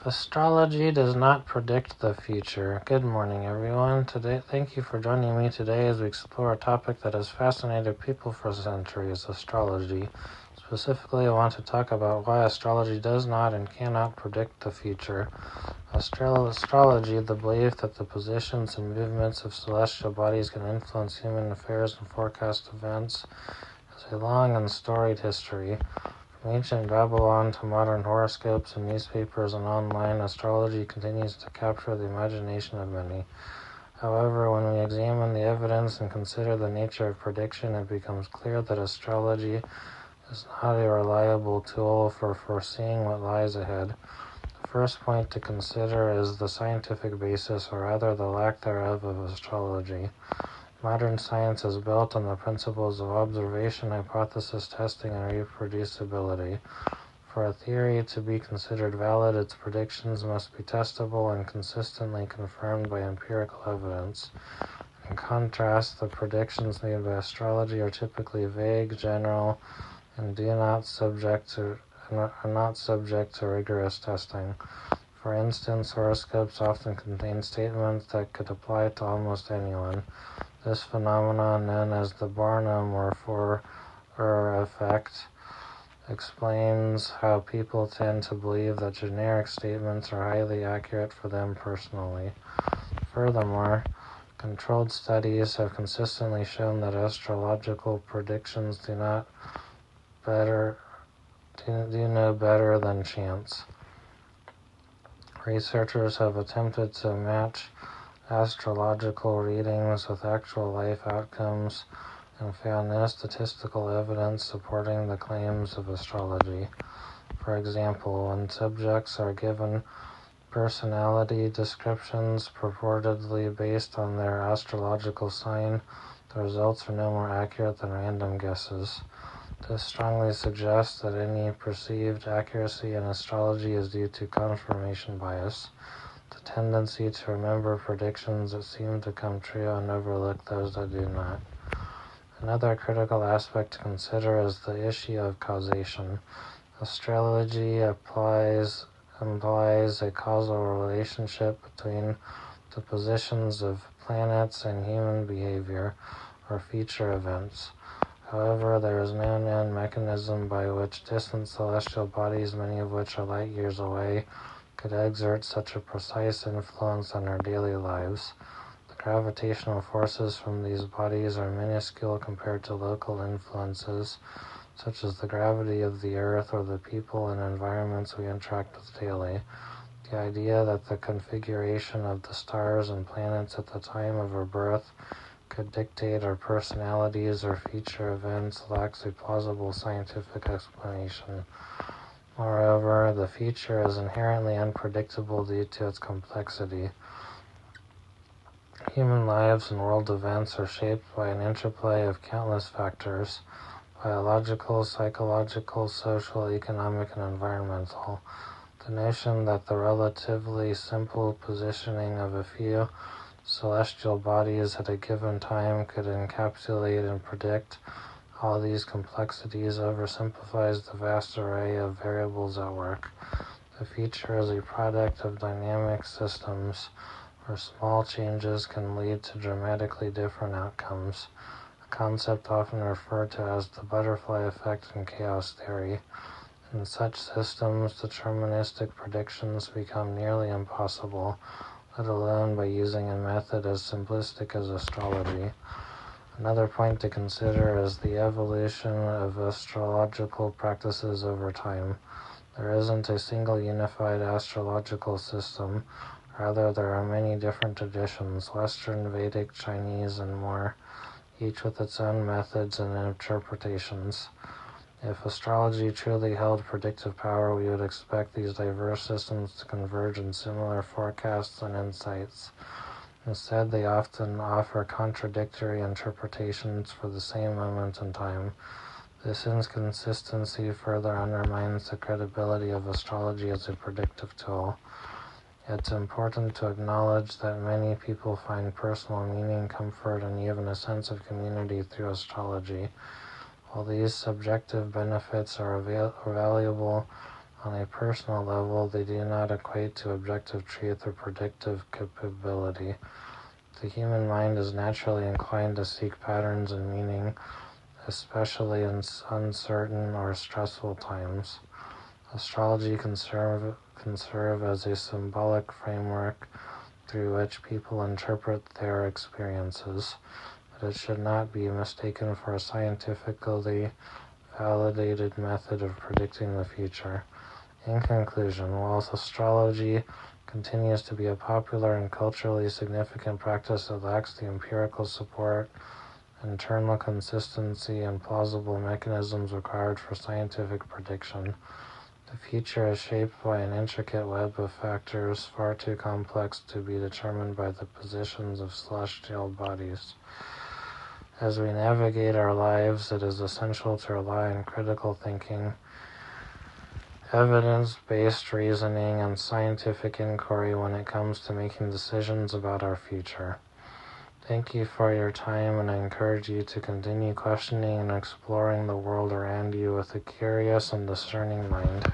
Astrology does not predict the future. Good morning, everyone. Thank you for joining me today as we explore a topic that has fascinated people for centuries, astrology. Specifically, I want to talk about why astrology does not and cannot predict the future. Astrology, the belief that the positions and movements of celestial bodies can influence human affairs and forecast events, has a long and storied history. From ancient Babylon to modern horoscopes and newspapers and online, astrology continues to capture the imagination of many. However, when we examine the evidence and consider the nature of prediction, it becomes clear that astrology is not a reliable tool for foreseeing what lies ahead. The first point to consider is the scientific basis, or rather the lack thereof, of astrology. Modern science is built on the principles of observation, hypothesis testing, and reproducibility. For a theory to be considered valid, its predictions must be testable and consistently confirmed by empirical evidence. In contrast, the predictions made by astrology are typically vague, general, and are not subject to rigorous testing. For instance, horoscopes often contain statements that could apply to almost anyone. This phenomenon, known as the Barnum or Forer effect, explains how people tend to believe that generic statements are highly accurate for them personally. Furthermore, controlled studies have consistently shown that astrological predictions do no better than chance. Researchers have attempted to match astrological readings with actual life outcomes and found no statistical evidence supporting the claims of astrology. For example, when subjects are given personality descriptions purportedly based on their astrological sign, the results are no more accurate than random guesses. This strongly suggests that any perceived accuracy in astrology is due to confirmation bias, the tendency to remember predictions that seem to come true and overlook those that do not. Another critical aspect to consider is the issue of causation. Astrology implies a causal relationship between the positions of planets and human behavior or future events. However, there is no known mechanism by which distant celestial bodies, many of which are light years away, could exert such a precise influence on our daily lives. The gravitational forces from these bodies are minuscule compared to local influences, such as the gravity of the Earth or the people and environments we interact with daily. The idea that the configuration of the stars and planets at the time of our birth could dictate our personalities or future events lacks a plausible scientific explanation. Moreover, the future is inherently unpredictable due to its complexity. Human lives and world events are shaped by an interplay of countless factors: biological, psychological, social, economic, and environmental. The notion that the relatively simple positioning of a few celestial bodies at a given time could encapsulate and predict all these complexities oversimplifies the vast array of variables at work. The future is a product of dynamic systems where small changes can lead to dramatically different outcomes, a concept often referred to as the butterfly effect in chaos theory. In such systems, deterministic predictions become nearly impossible, let alone by using a method as simplistic as astrology. Another point to consider is the evolution of astrological practices over time. There isn't a single unified astrological system. Rather, there are many different traditions: Western, Vedic, Chinese, and more, each with its own methods and interpretations. If astrology truly held predictive power, we would expect these diverse systems to converge in similar forecasts and insights. Instead, they often offer contradictory interpretations for the same moment in time. This inconsistency further undermines the credibility of astrology as a predictive tool. It's important to acknowledge that many people find personal meaning, comfort, and even a sense of community through astrology. While these subjective benefits are valuable, On a personal level, they do not equate to objective truth or predictive capability. The human mind is naturally inclined to seek patterns and meaning, especially in uncertain or stressful times. Astrology can serve as a symbolic framework through which people interpret their experiences, but it should not be mistaken for a scientifically validated method of predicting the future. In conclusion, while astrology continues to be a popular and culturally significant practice, it lacks the empirical support, internal consistency, and plausible mechanisms required for scientific prediction. The future is shaped by an intricate web of factors far too complex to be determined by the positions of celestial bodies. As we navigate our lives, it is essential to rely on critical thinking, evidence-based reasoning, and scientific inquiry when it comes to making decisions about our future. Thank you for your time, and I encourage you to continue questioning and exploring the world around you with a curious and discerning mind.